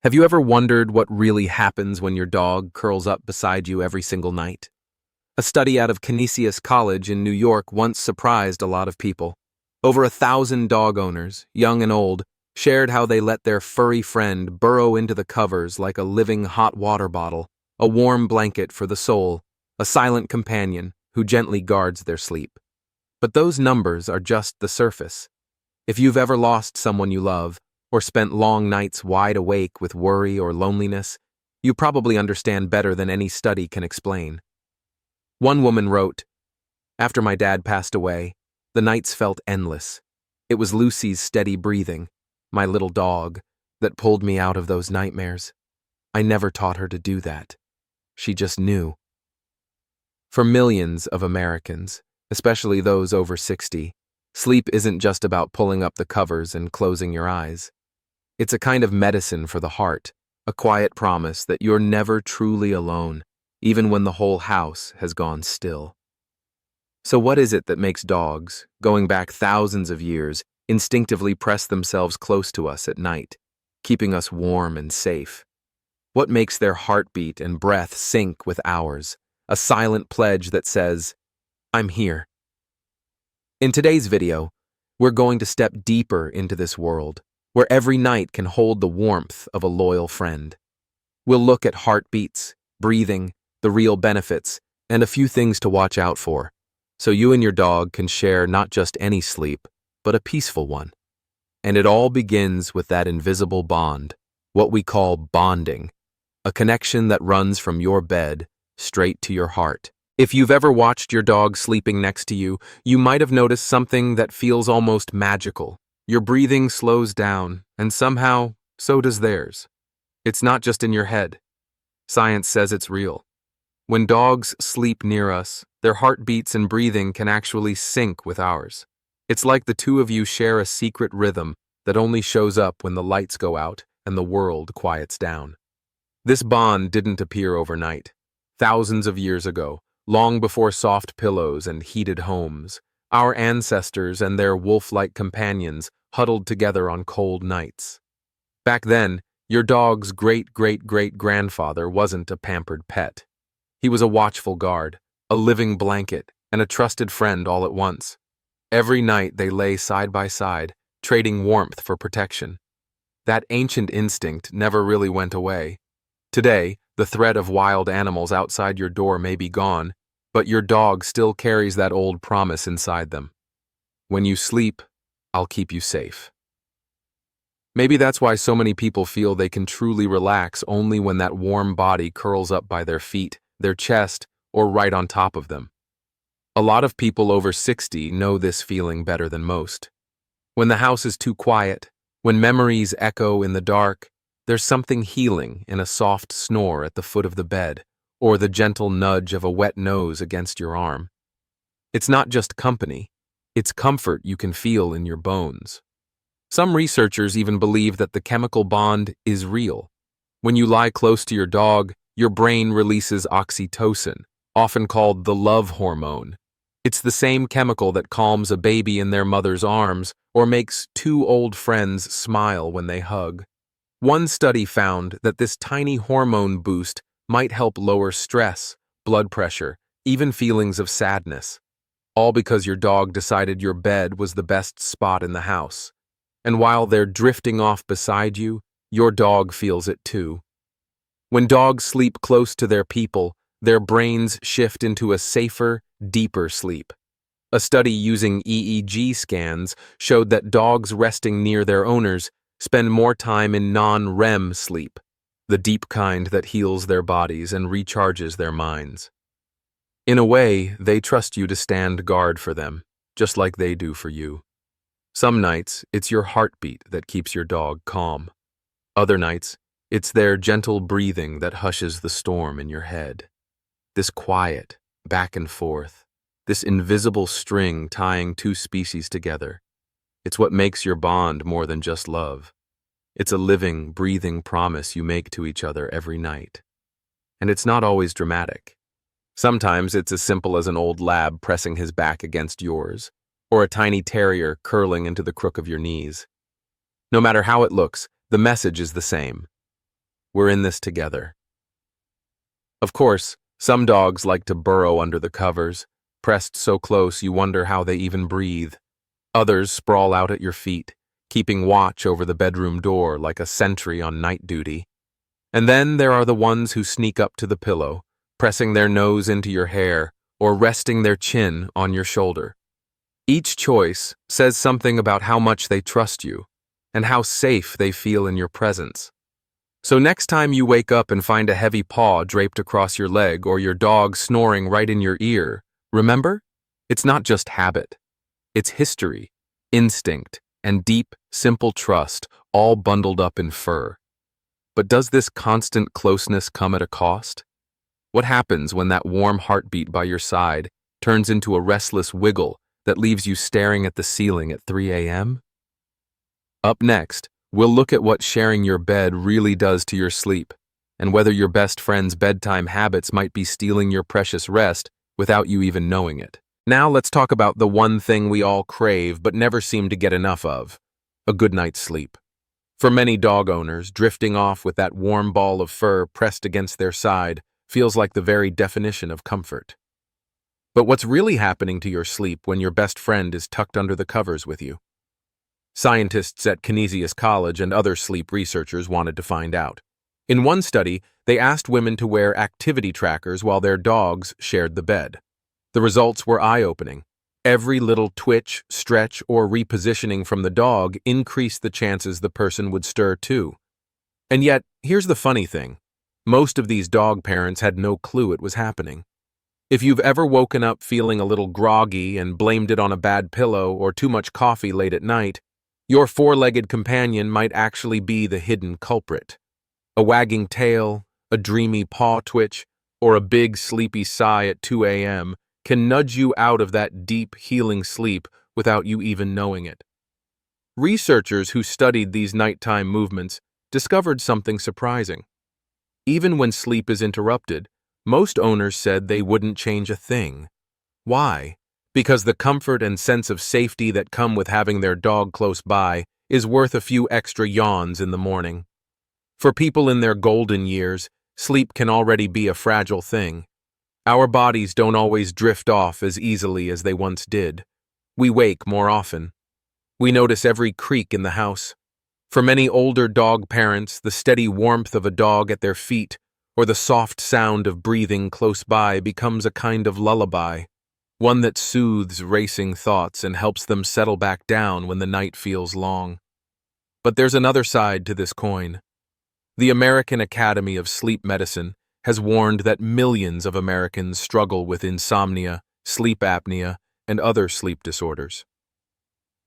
Have you ever wondered what really happens when your dog curls up beside you every single night? A study out of Canisius College in New York once surprised a lot of people. Over 1,000 dog owners, young and old, shared how they let their furry friend burrow into the covers like a living hot water bottle, a warm blanket for the soul, a silent companion who gently guards their sleep. But those numbers are just the surface. If you've ever lost someone you love, or spent long nights wide awake with worry or loneliness, you probably understand better than any study can explain. One woman wrote, "After my dad passed away, the nights felt endless. It was Lucy's steady breathing, my little dog, that pulled me out of those nightmares. I never taught her to do that. She just knew." For millions of Americans, especially those over 60, sleep isn't just about pulling up the covers and closing your eyes. It's a kind of medicine for the heart, a quiet promise that you're never truly alone, even when the whole house has gone still. So what is it that makes dogs, going back thousands of years, instinctively press themselves close to us at night, keeping us warm and safe? What makes their heartbeat and breath sync with ours, a silent pledge that says, "I'm here"? In today's video, we're going to step deeper into this world, where every night can hold the warmth of a loyal friend. We'll look at heartbeats, breathing, the real benefits, and a few things to watch out for, so you and your dog can share not just any sleep, but a peaceful one. And it all begins with that invisible bond, what we call bonding, a connection that runs from your bed straight to your heart. If you've ever watched your dog sleeping next to you, you might have noticed something that feels almost magical. Your breathing slows down, and somehow, so does theirs. It's not just in your head. Science says it's real. When dogs sleep near us, their heartbeats and breathing can actually sync with ours. It's like the two of you share a secret rhythm that only shows up when the lights go out and the world quiets down. This bond didn't appear overnight. Thousands of years ago, long before soft pillows and heated homes, our ancestors and their wolf-like companions huddled together on cold nights. Back then, your dog's great-great-great-grandfather wasn't a pampered pet. He was a watchful guard, a living blanket, and a trusted friend all at once. Every night they lay side by side, trading warmth for protection. That ancient instinct never really went away. Today, the threat of wild animals outside your door may be gone, but your dog still carries that old promise inside them. When you sleep, I'll keep you safe. Maybe that's why so many people feel they can truly relax only when that warm body curls up by their feet, their chest, or right on top of them. A lot of people over 60 know this feeling better than most. When the house is too quiet, when memories echo in the dark, there's something healing in a soft snore at the foot of the bed, or the gentle nudge of a wet nose against your arm. It's not just company, it's comfort you can feel in your bones. Some researchers even believe that the chemical bond is real. When you lie close to your dog, your brain releases oxytocin, often called the love hormone. It's the same chemical that calms a baby in their mother's arms or makes two old friends smile when they hug. One study found that this tiny hormone boost might help lower stress, blood pressure, even feelings of sadness, all because your dog decided your bed was the best spot in the house. And while they're drifting off beside you, your dog feels it too. When dogs sleep close to their people, their brains shift into a safer, deeper sleep. A study using EEG scans showed that dogs resting near their owners spend more time in non-REM sleep, the deep kind that heals their bodies and recharges their minds. In a way, they trust you to stand guard for them, just like they do for you. Some nights, it's your heartbeat that keeps your dog calm. Other nights, it's their gentle breathing that hushes the storm in your head. This quiet, back and forth, this invisible string tying two species together. It's what makes your bond more than just love. It's a living, breathing promise you make to each other every night. And it's not always dramatic. Sometimes it's as simple as an old lab pressing his back against yours, or a tiny terrier curling into the crook of your knees. No matter how it looks, the message is the same. We're in this together. Of course, some dogs like to burrow under the covers, pressed so close you wonder how they even breathe. Others sprawl out at your feet, keeping watch over the bedroom door like a sentry on night duty. And then there are the ones who sneak up to the pillow, pressing their nose into your hair or resting their chin on your shoulder. Each choice says something about how much they trust you and how safe they feel in your presence. So next time you wake up and find a heavy paw draped across your leg or your dog snoring right in your ear, remember, it's not just habit. It's history, instinct, and deep, simple trust, all bundled up in fur. But does this constant closeness come at a cost? What happens when that warm heartbeat by your side turns into a restless wiggle that leaves you staring at the ceiling at 3 a.m.? Up next, we'll look at what sharing your bed really does to your sleep, and whether your best friend's bedtime habits might be stealing your precious rest without you even knowing it. Now let's talk about the one thing we all crave but never seem to get enough of: a good night's sleep. For many dog owners, drifting off with that warm ball of fur pressed against their side feels like the very definition of comfort. But what's really happening to your sleep when your best friend is tucked under the covers with you? Scientists at College and other sleep researchers wanted to find out. In one study, they asked women to wear activity trackers while their dogs shared the bed. The results were eye-opening. Every little twitch, stretch, or repositioning from the dog increased the chances the person would stir too. And yet, here's the funny thing. Most of these dog parents had no clue it was happening. If you've ever woken up feeling a little groggy and blamed it on a bad pillow or too much coffee late at night, your four-legged companion might actually be the hidden culprit. A wagging tail, a dreamy paw twitch, or a big sleepy sigh at 2 a.m. can nudge you out of that deep, healing sleep without you even knowing it. Researchers who studied these nighttime movements discovered something surprising. Even when sleep is interrupted, most owners said they wouldn't change a thing. Why? Because the comfort and sense of safety that come with having their dog close by is worth a few extra yawns in the morning. For people in their golden years, sleep can already be a fragile thing. Our bodies don't always drift off as easily as they once did. We wake more often. We notice every creak in the house. For many older dog parents, the steady warmth of a dog at their feet or the soft sound of breathing close by becomes a kind of lullaby, one that soothes racing thoughts and helps them settle back down when the night feels long. But there's another side to this coin. The American Academy of Sleep Medicine has warned that millions of Americans struggle with insomnia, sleep apnea, and other sleep disorders.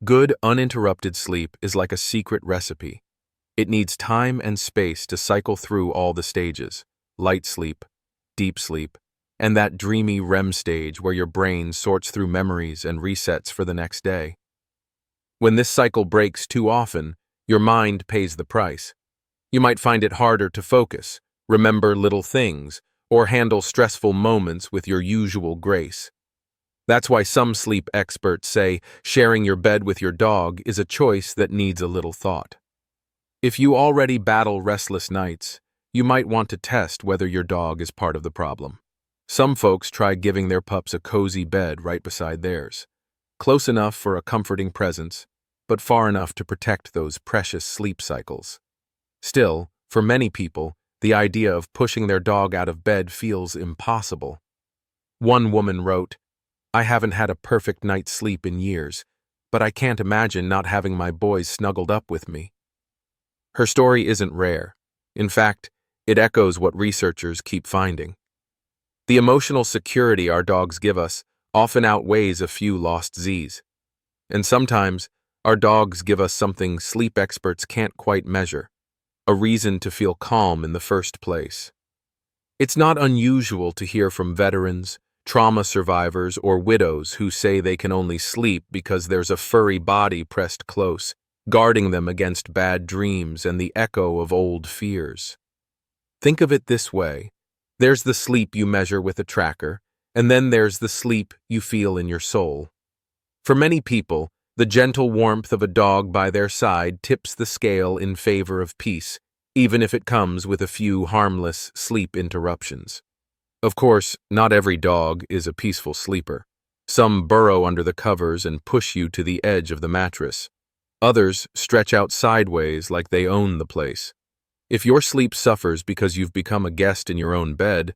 Good, uninterrupted sleep is like a secret recipe. It needs time and space to cycle through all the stages: light sleep, deep sleep, and that dreamy REM stage where your brain sorts through memories and resets for the next day. When this cycle breaks too often, your mind pays the price. You might find it harder to focus, remember little things, or handle stressful moments with your usual grace. That's why some sleep experts say sharing your bed with your dog is a choice that needs a little thought. If you already battle restless nights, you might want to test whether your dog is part of the problem. Some folks try giving their pups a cozy bed right beside theirs, close enough for a comforting presence, but far enough to protect those precious sleep cycles. Still, for many people, the idea of pushing their dog out of bed feels impossible. One woman wrote, "I haven't had a perfect night's sleep in years, but I can't imagine not having my boys snuggled up with me." Her story isn't rare. In fact, it echoes what researchers keep finding. The emotional security our dogs give us often outweighs a few lost Z's. And sometimes, our dogs give us something sleep experts can't quite measure: a reason to feel calm in the first place. It's not unusual to hear from veterans, trauma survivors, or widows who say they can only sleep because there's a furry body pressed close, guarding them against bad dreams and the echo of old fears. Think of it this way: there's the sleep you measure with a tracker, and then there's the sleep you feel in your soul. For many people, the gentle warmth of a dog by their side tips the scale in favor of peace, even if it comes with a few harmless sleep interruptions. Of course, not every dog is a peaceful sleeper. Some burrow under the covers and push you to the edge of the mattress. Others stretch out sideways like they own the place. If your sleep suffers because you've become a guest in your own bed,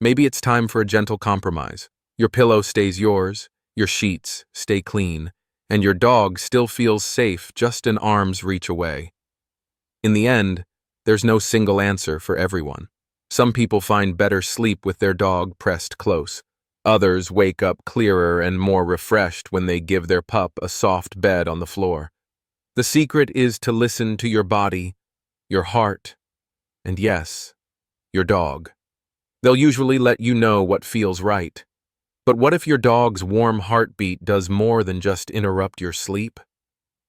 maybe it's time for a gentle compromise. Your pillow stays yours, your sheets stay clean, and your dog still feels safe just an arm's reach away. In the end, there's no single answer for everyone. Some people find better sleep with their dog pressed close. Others wake up clearer and more refreshed when they give their pup a soft bed on the floor. The secret is to listen to your body, your heart, and yes, your dog. They'll usually let you know what feels right. But what if your dog's warm heartbeat does more than just interrupt your sleep?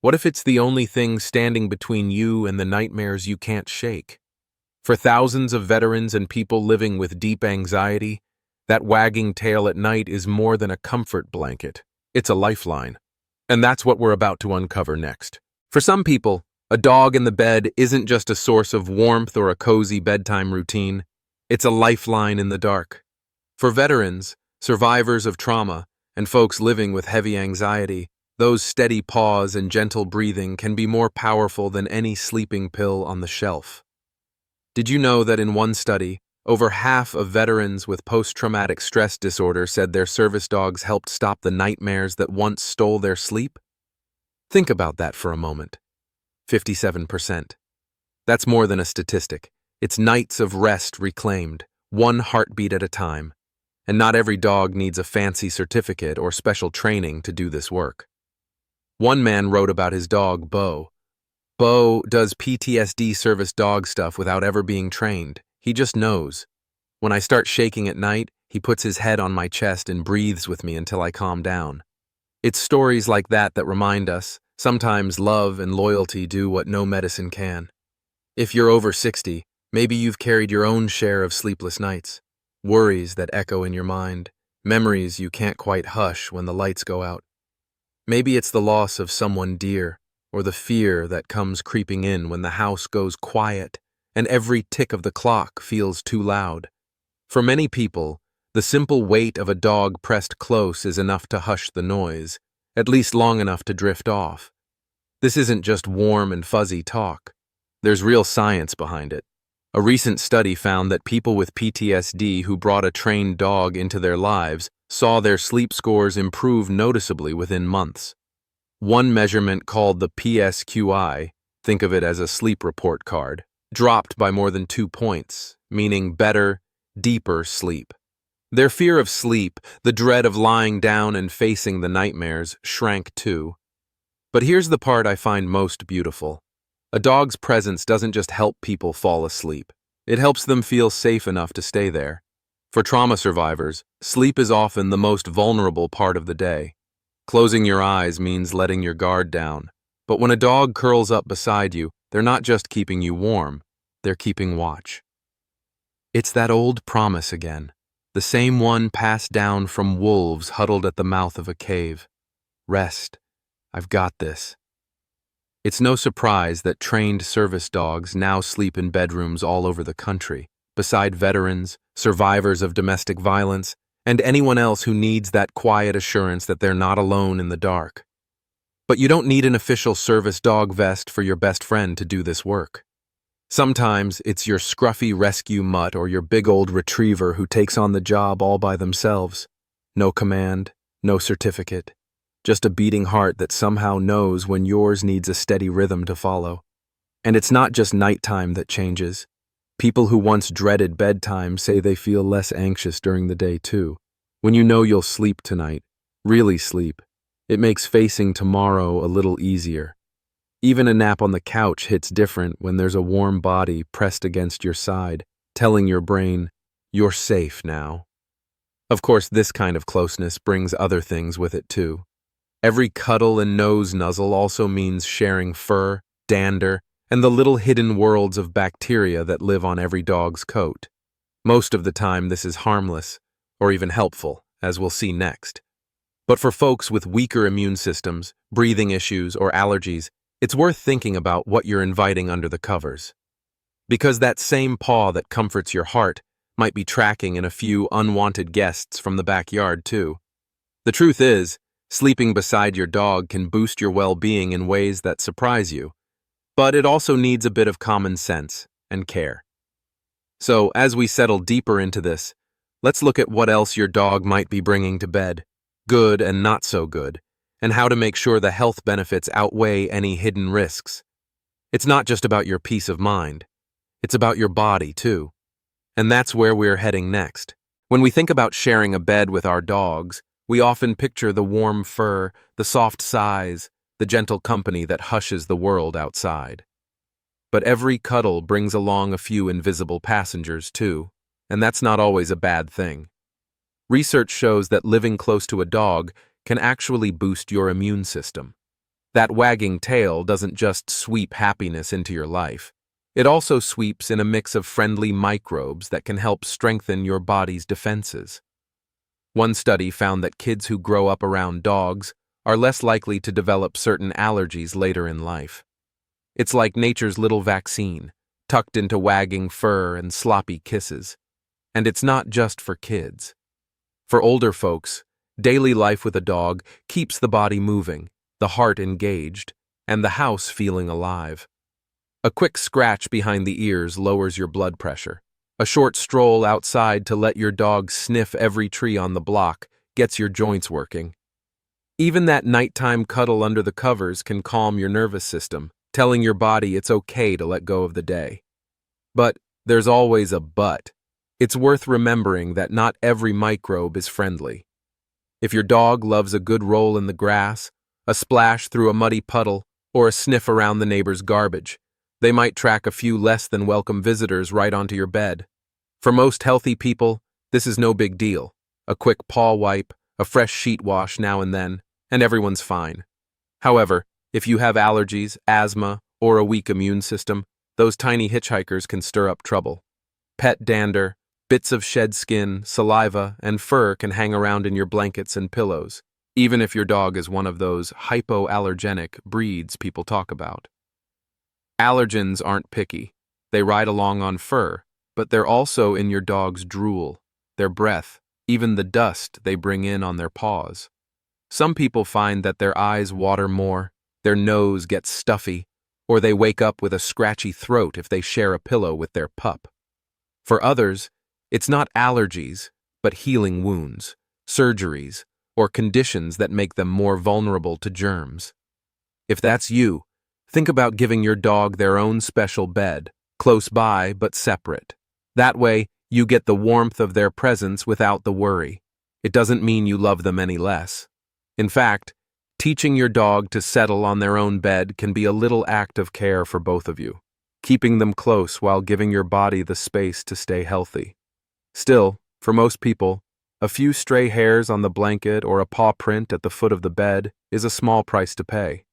What if it's the only thing standing between you and the nightmares you can't shake? For thousands of veterans and people living with deep anxiety, that wagging tail at night is more than a comfort blanket. It's a lifeline. And that's what we're about to uncover next. For some people, a dog in the bed isn't just a source of warmth or a cozy bedtime routine. It's a lifeline in the dark. For veterans, survivors of trauma, and folks living with heavy anxiety, those steady paws and gentle breathing can be more powerful than any sleeping pill on the shelf. Did you know that in one study, over half of veterans with post-traumatic stress disorder said their service dogs helped stop the nightmares that once stole their sleep? Think about that for a moment. 57%. That's more than a statistic. It's nights of rest reclaimed, one heartbeat at a time. And not every dog needs a fancy certificate or special training to do this work. One man wrote about his dog, Bo. Bo does PTSD Service Dog stuff without ever being trained. He just knows. When I start shaking at night, he puts his head on my chest and breathes with me until I calm down. It's stories like that that remind us, sometimes love and loyalty do what no medicine can. If you're over 60, maybe you've carried your own share of sleepless nights. Worries that echo in your mind, memories you can't quite hush when the lights go out. Maybe it's the loss of someone dear, or the fear that comes creeping in when the house goes quiet and every tick of the clock feels too loud. For many people, the simple weight of a dog pressed close is enough to hush the noise, at least long enough to drift off. This isn't just warm and fuzzy talk. There's real science behind it. A recent study found that people with PTSD who brought a trained dog into their lives saw their sleep scores improve noticeably within months. One measurement called the PSQI, think of it as a sleep report card, dropped by more than 2 points, meaning better, deeper sleep. Their fear of sleep, the dread of lying down and facing the nightmares, shrank too. But here's the part I find most beautiful. A dog's presence doesn't just help people fall asleep. It helps them feel safe enough to stay there. For trauma survivors, sleep is often the most vulnerable part of the day. Closing your eyes means letting your guard down. But when a dog curls up beside you, they're not just keeping you warm, they're keeping watch. It's that old promise again, the same one passed down from wolves huddled at the mouth of a cave. Rest. I've got this. It's no surprise that trained service dogs now sleep in bedrooms all over the country, beside veterans, survivors of domestic violence, and anyone else who needs that quiet assurance that they're not alone in the dark. But you don't need an official service dog vest for your best friend to do this work. Sometimes it's your scruffy rescue mutt or your big old retriever who takes on the job all by themselves. No command, no certificate. Just a beating heart that somehow knows when yours needs a steady rhythm to follow. And it's not just nighttime that changes. People who once dreaded bedtime say they feel less anxious during the day too. When you know you'll sleep tonight, really sleep, it makes facing tomorrow a little easier. Even a nap on the couch hits different when there's a warm body pressed against your side, telling your brain, you're safe now. Of course, this kind of closeness brings other things with it too. Every cuddle and nose nuzzle also means sharing fur, dander, and the little hidden worlds of bacteria that live on every dog's coat. Most of the time, this is harmless, or even helpful, as we'll see next. But for folks with weaker immune systems, breathing issues, or allergies, it's worth thinking about what you're inviting under the covers. Because that same paw that comforts your heart might be tracking in a few unwanted guests from the backyard, too. The truth is, sleeping beside your dog can boost your well-being in ways that surprise you, but it also needs a bit of common sense and care. So, as we settle deeper into this, let's look at what else your dog might be bringing to bed, good and not so good, and how to make sure the health benefits outweigh any hidden risks. It's not just about your peace of mind. It's about your body, too. And that's where we're heading next. When we think about sharing a bed with our dogs, we often picture the warm fur, the soft sighs, the gentle company that hushes the world outside. But every cuddle brings along a few invisible passengers, too, and that's not always a bad thing. Research shows that living close to a dog can actually boost your immune system. That wagging tail doesn't just sweep happiness into your life. It also sweeps in a mix of friendly microbes that can help strengthen your body's defenses. One study found that kids who grow up around dogs are less likely to develop certain allergies later in life. It's like nature's little vaccine, tucked into wagging fur and sloppy kisses. And it's not just for kids. For older folks, daily life with a dog keeps the body moving, the heart engaged, and the house feeling alive. A quick scratch behind the ears lowers your blood pressure. A short stroll outside to let your dog sniff every tree on the block gets your joints working. Even that nighttime cuddle under the covers can calm your nervous system, telling your body it's okay to let go of the day. But there's always a but. It's worth remembering that not every microbe is friendly. If your dog loves a good roll in the grass, a splash through a muddy puddle, or a sniff around the neighbor's garbage, they might track a few less than welcome visitors right onto your bed. For most healthy people, this is no big deal. A quick paw wipe, a fresh sheet wash now and then, and everyone's fine. However, if you have allergies, asthma, or a weak immune system, those tiny hitchhikers can stir up trouble. Pet dander, bits of shed skin, saliva, and fur can hang around in your blankets and pillows, even if your dog is one of those hypoallergenic breeds people talk about. Allergens aren't picky. They ride along on fur, but they're also in your dog's drool, their breath, even the dust they bring in on their paws. Some people find that their eyes water more, their nose gets stuffy, or they wake up with a scratchy throat if they share a pillow with their pup. For others, it's not allergies, but healing wounds, surgeries, or conditions that make them more vulnerable to germs. If that's you, think about giving your dog their own special bed, close by but separate. That way, you get the warmth of their presence without the worry. It doesn't mean you love them any less. In fact, teaching your dog to settle on their own bed can be a little act of care for both of you, keeping them close while giving your body the space to stay healthy. Still, for most people, a few stray hairs on the blanket or a paw print at the foot of the bed is a small price to pay.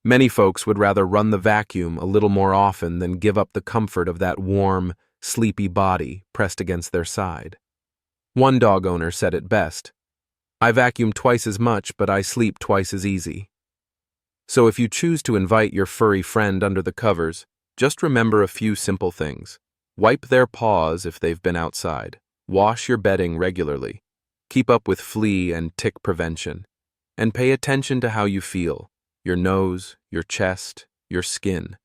Many folks would rather run the vacuum a little more often than give up the comfort of that warm, sleepy body pressed against their side. One dog owner said it best, "I vacuum twice as much, but I sleep twice as easy." So if you choose to invite your furry friend under the covers, just remember a few simple things. Wipe their paws if they've been outside. Wash your bedding regularly. Keep up with flea and tick prevention. And pay attention to how you feel. Your nose, your chest, your skin.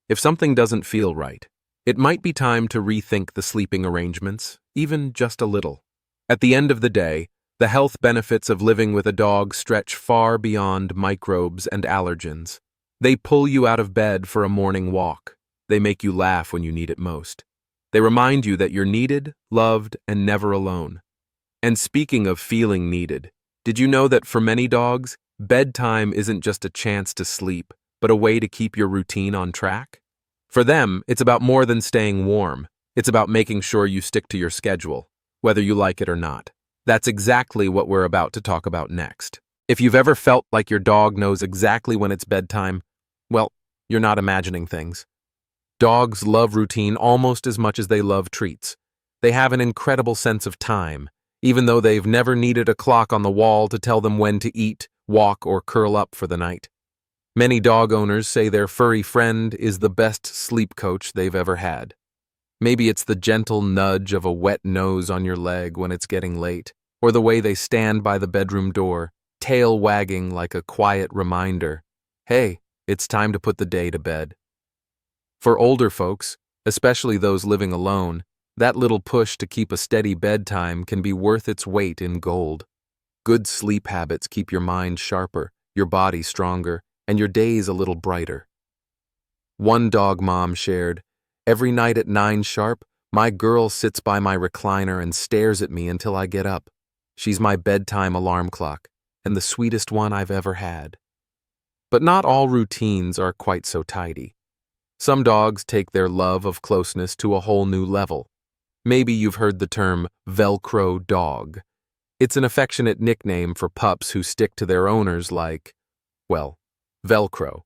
If something doesn't feel right, it might be time to rethink the sleeping arrangements, even just a little. At the end of the day, the health benefits of living with a dog stretch far beyond microbes and allergens. They pull you out of bed for a morning walk. They make you laugh when you need it most. They remind you that you're needed, loved, and never alone. And speaking of feeling needed, did you know that for many dogs, bedtime isn't just a chance to sleep, but a way to keep your routine on track? For them, it's about more than staying warm. It's about making sure you stick to your schedule, whether you like it or not. That's exactly what we're about to talk about next. If you've ever felt like your dog knows exactly when it's bedtime, well, you're not imagining things. Dogs love routine almost as much as they love treats. They have an incredible sense of time, even though they've never needed a clock on the wall to tell them when to eat, walk, or curl up for the night. Many dog owners say their furry friend is the best sleep coach they've ever had. Maybe it's the gentle nudge of a wet nose on your leg when it's getting late, or the way they stand by the bedroom door, tail wagging like a quiet reminder, hey, it's time to put the day to bed. For older folks, especially those living alone, that little push to keep a steady bedtime can be worth its weight in gold. Good sleep habits keep your mind sharper, your body stronger, and your days a little brighter. One dog mom shared, "Every night at 9 sharp, my girl sits by my recliner and stares at me until I get up. She's my bedtime alarm clock, and the sweetest one I've ever had." But not all routines are quite so tidy. Some dogs take their love of closeness to a whole new level. Maybe you've heard the term Velcro Dog. It's an affectionate nickname for pups who stick to their owners like, well, Velcro.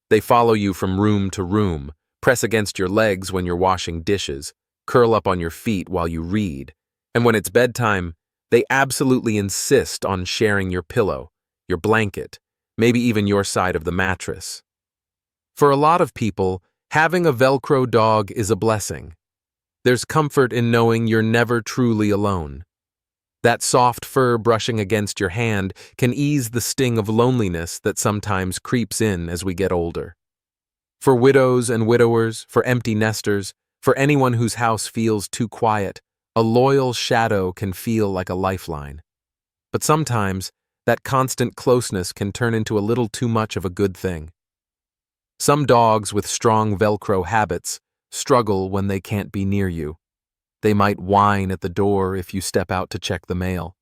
They follow you from room to room, press against your legs when you're washing dishes, curl up on your feet while you read, and when it's bedtime, they absolutely insist on sharing your pillow, your blanket, maybe even your side of the mattress. For a lot of people, having a Velcro dog is a blessing. There's comfort in knowing you're never truly alone. That soft fur brushing against your hand can ease the sting of loneliness that sometimes creeps in as we get older. For widows and widowers, for empty nesters, for anyone whose house feels too quiet, a loyal shadow can feel like a lifeline. But sometimes, that constant closeness can turn into a little too much of a good thing. Some dogs with strong Velcro habits struggle when they can't be near you. They might whine at the door if you step out to check the mail.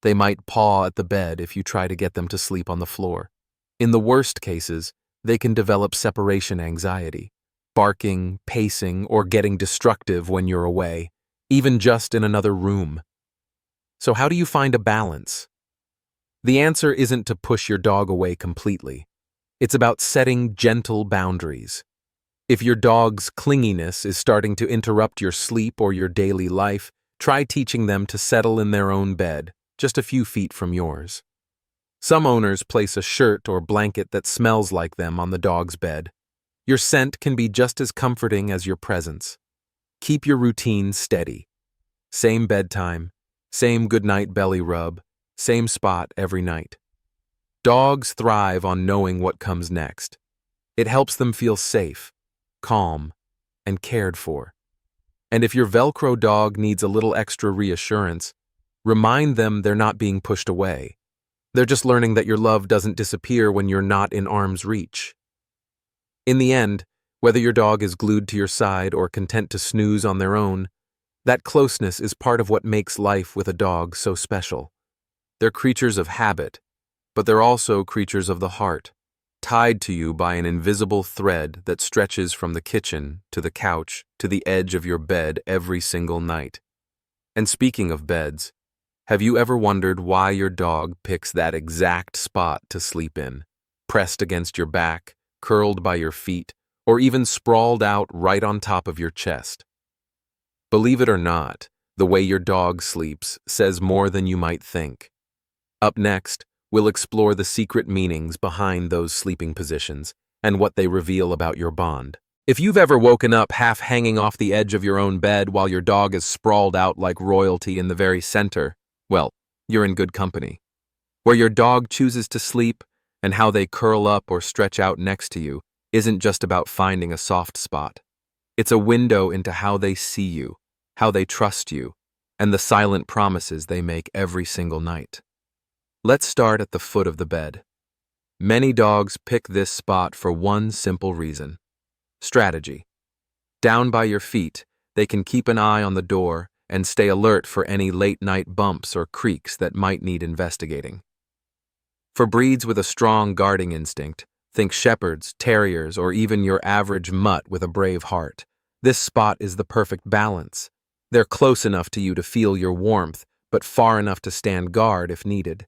They might paw at the bed if you try to get them to sleep on the floor. In the worst cases, they can develop separation anxiety, barking, pacing, or getting destructive when you're away, even just in another room. So how do you find a balance? The answer isn't to push your dog away completely. It's about setting gentle boundaries. If your dog's clinginess is starting to interrupt your sleep or your daily life, try teaching them to settle in their own bed, just a few feet from yours. Some owners place a shirt or blanket that smells like them on the dog's bed. Your scent can be just as comforting as your presence. Keep your routine steady. Same bedtime, same goodnight belly rub, same spot every night. Dogs thrive on knowing what comes next. It helps them feel safe, calm, and cared for. And if your Velcro dog needs a little extra reassurance, remind them they're not being pushed away. They're just learning that your love doesn't disappear when you're not in arm's reach. In the end, whether your dog is glued to your side or content to snooze on their own, that closeness is part of what makes life with a dog so special. They're creatures of habit, but they're also creatures of the heart, tied to you by an invisible thread that stretches from the kitchen to the couch to the edge of your bed every single night. And speaking of beds, have you ever wondered why your dog picks that exact spot to sleep in, pressed against your back, curled by your feet, or even sprawled out right on top of your chest? Believe it or not, the way your dog sleeps says more than you might think. Up next, we'll explore the secret meanings behind those sleeping positions and what they reveal about your bond. If you've ever woken up half hanging off the edge of your own bed while your dog is sprawled out like royalty in the very center, well, you're in good company. Where your dog chooses to sleep and how they curl up or stretch out next to you isn't just about finding a soft spot. It's a window into how they see you, how they trust you, and the silent promises they make every single night. Let's start at the foot of the bed. Many dogs pick this spot for one simple reason: strategy. Down by your feet, they can keep an eye on the door and stay alert for any late-night bumps or creaks that might need investigating. For breeds with a strong guarding instinct, think shepherds, terriers, or even your average mutt with a brave heart, this spot is the perfect balance. They're close enough to you to feel your warmth, but far enough to stand guard if needed.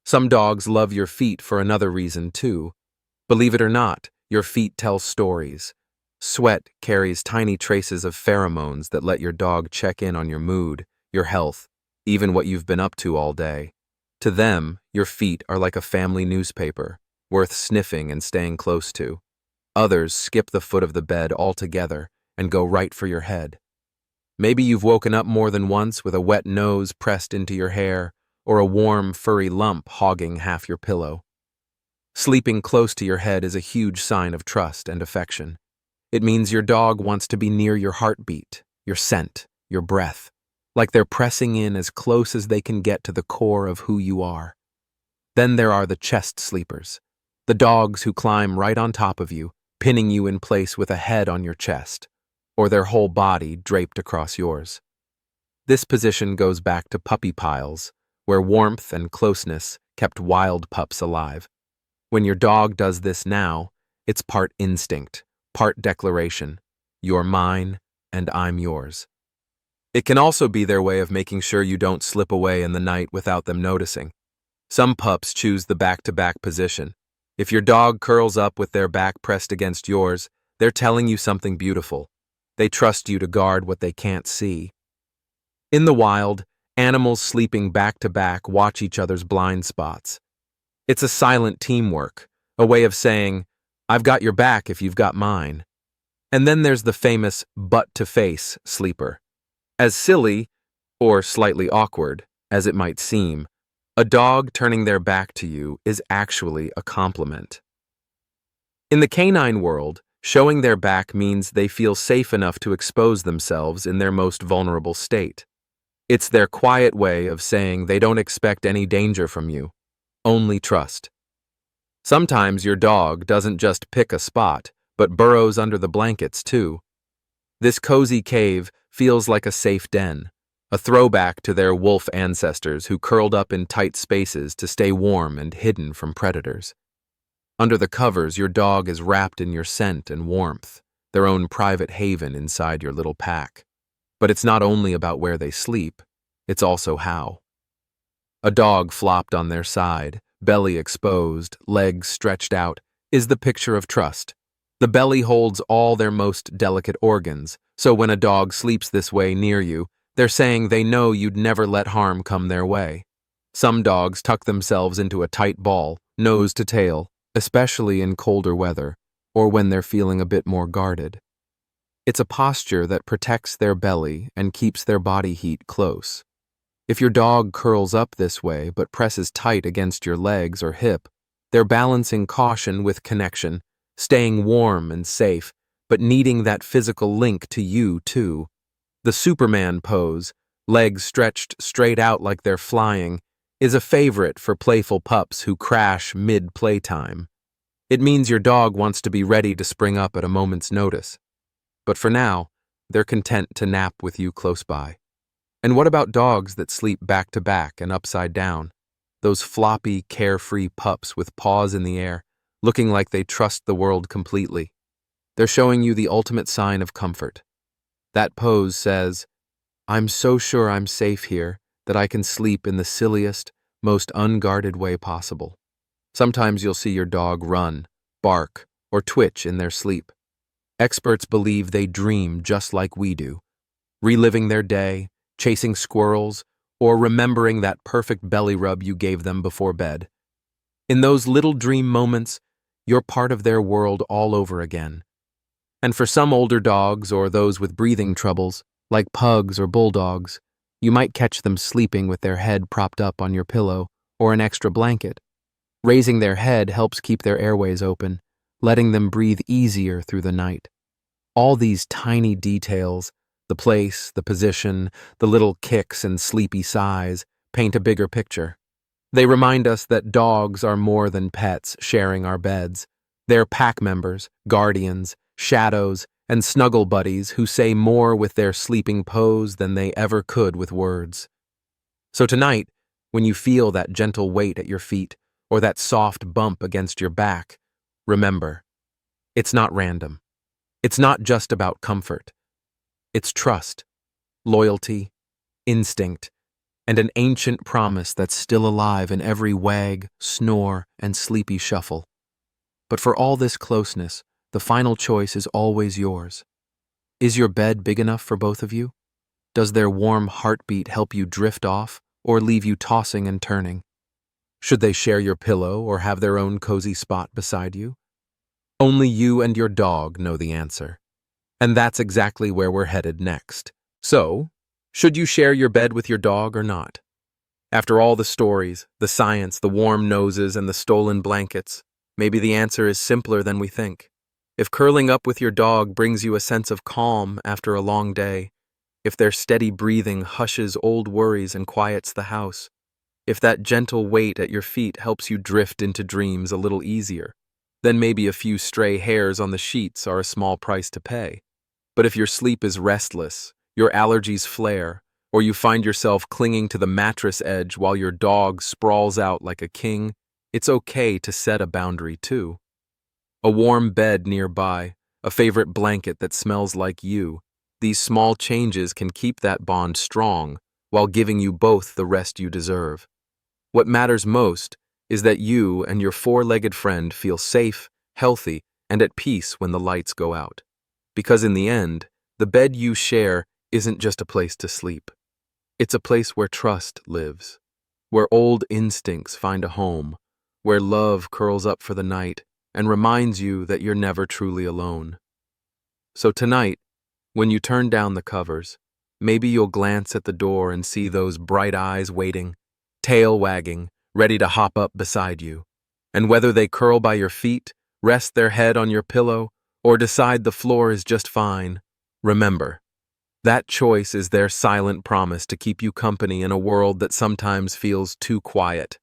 Some dogs love your feet for another reason, too. Believe it or not, your feet tell stories. Sweat carries tiny traces of pheromones that let your dog check in on your mood, your health, even what you've been up to all day. To them, your feet are like a family newspaper. worth sniffing and staying close to. Others skip the foot of the bed altogether and go right for your head. Maybe you've woken up more than once with a wet nose pressed into your hair or a warm, furry lump hogging half your pillow. Sleeping close to your head is a huge sign of trust and affection. It means your dog wants to be near your heartbeat, your scent, your breath, like they're pressing in as close as they can get to the core of who you are. Then there are the chest sleepers, the dogs who climb right on top of you, pinning you in place with a head on your chest, or their whole body draped across yours. This position goes back to puppy piles, where warmth and closeness kept wild pups alive. When your dog does this now, it's part instinct, part declaration. You're mine, and I'm yours. It can also be their way of making sure you don't slip away in the night without them noticing. Some pups choose the back-to-back position. If your dog curls up with their back pressed against yours, they're telling you something beautiful. They trust you to guard what they can't see. In the wild, animals sleeping back-to-back watch each other's blind spots. It's a silent teamwork, a way of saying, I've got your back if you've got mine. And then there's the famous butt-to-face sleeper. As silly, or slightly awkward, as it might seem, a dog turning their back to you is actually a compliment. In the canine world, showing their back means they feel safe enough to expose themselves in their most vulnerable state. It's their quiet way of saying they don't expect any danger from you, only trust. Sometimes your dog doesn't just pick a spot, but burrows under the blankets too. This cozy cave feels like a safe den, a throwback to their wolf ancestors who curled up in tight spaces to stay warm and hidden from predators. Under the covers, your dog is wrapped in your scent and warmth, their own private haven inside your little pack. But it's not only about where they sleep, it's also how. A dog flopped on their side, belly exposed, legs stretched out, is the picture of trust. The belly holds all their most delicate organs, so when a dog sleeps this way near you, they're saying they know you'd never let harm come their way. Some dogs tuck themselves into a tight ball, nose to tail, especially in colder weather, or when they're feeling a bit more guarded. It's a posture that protects their belly and keeps their body heat close. If your dog curls up this way but presses tight against your legs or hip, they're balancing caution with connection, staying warm and safe, but needing that physical link to you too. The Superman pose, legs stretched straight out like they're flying, is a favorite for playful pups who crash mid-playtime. It means your dog wants to be ready to spring up at a moment's notice. But for now, they're content to nap with you close by. And what about dogs that sleep back to back and upside down? Those floppy, carefree pups with paws in the air, looking like they trust the world completely. They're showing you the ultimate sign of comfort. That pose says, I'm so sure I'm safe here that I can sleep in the silliest, most unguarded way possible. Sometimes you'll see your dog run, bark, or twitch in their sleep. Experts believe they dream just like we do, reliving their day, chasing squirrels, or remembering that perfect belly rub you gave them before bed. In those little dream moments, you're part of their world all over again. And for some older dogs or those with breathing troubles, like pugs or bulldogs, you might catch them sleeping with their head propped up on your pillow or an extra blanket. Raising their head helps keep their airways open, letting them breathe easier through the night. All these tiny details, the place, the position, the little kicks and sleepy sighs, paint a bigger picture. They remind us that dogs are more than pets sharing our beds. They're pack members, guardians, shadows, and snuggle buddies who say more with their sleeping pose than they ever could with words. So tonight, when you feel that gentle weight at your feet or that soft bump against your back, remember, it's not random. It's not just about comfort. It's trust, loyalty, instinct, and an ancient promise that's still alive in every wag, snore, and sleepy shuffle. But for all this closeness, the final choice is always yours. Is your bed big enough for both of you? Does their warm heartbeat help you drift off or leave you tossing and turning? Should they share your pillow or have their own cozy spot beside you? Only you and your dog know the answer. And that's exactly where we're headed next. So, should you share your bed with your dog or not? After all the stories, the science, the warm noses, and the stolen blankets, maybe the answer is simpler than we think. If curling up with your dog brings you a sense of calm after a long day, if their steady breathing hushes old worries and quiets the house, if that gentle weight at your feet helps you drift into dreams a little easier, then maybe a few stray hairs on the sheets are a small price to pay. But if your sleep is restless, your allergies flare, or you find yourself clinging to the mattress edge while your dog sprawls out like a king, it's okay to set a boundary too. A warm bed nearby, a favorite blanket that smells like you, these small changes can keep that bond strong while giving you both the rest you deserve. What matters most is that you and your four-legged friend feel safe, healthy, and at peace when the lights go out. Because in the end, the bed you share isn't just a place to sleep. It's a place where trust lives, where old instincts find a home, where love curls up for the night and reminds you that you're never truly alone. So tonight, when you turn down the covers, maybe you'll glance at the door and see those bright eyes waiting, tail wagging, ready to hop up beside you. And whether they curl by your feet, rest their head on your pillow, or decide the floor is just fine, remember, that choice is their silent promise to keep you company in a world that sometimes feels too quiet.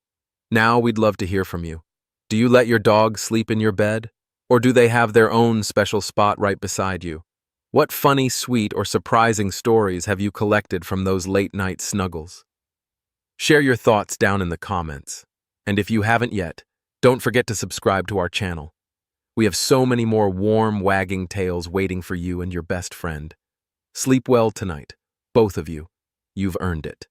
Now we'd love to hear from you. Do you let your dog sleep in your bed? Or do they have their own special spot right beside you? What funny, sweet, or surprising stories have you collected from those late-night snuggles? Share your thoughts down in the comments. And if you haven't yet, don't forget to subscribe to our channel. We have so many more warm, wagging tales waiting for you and your best friend. Sleep well tonight, both of you. You've earned it.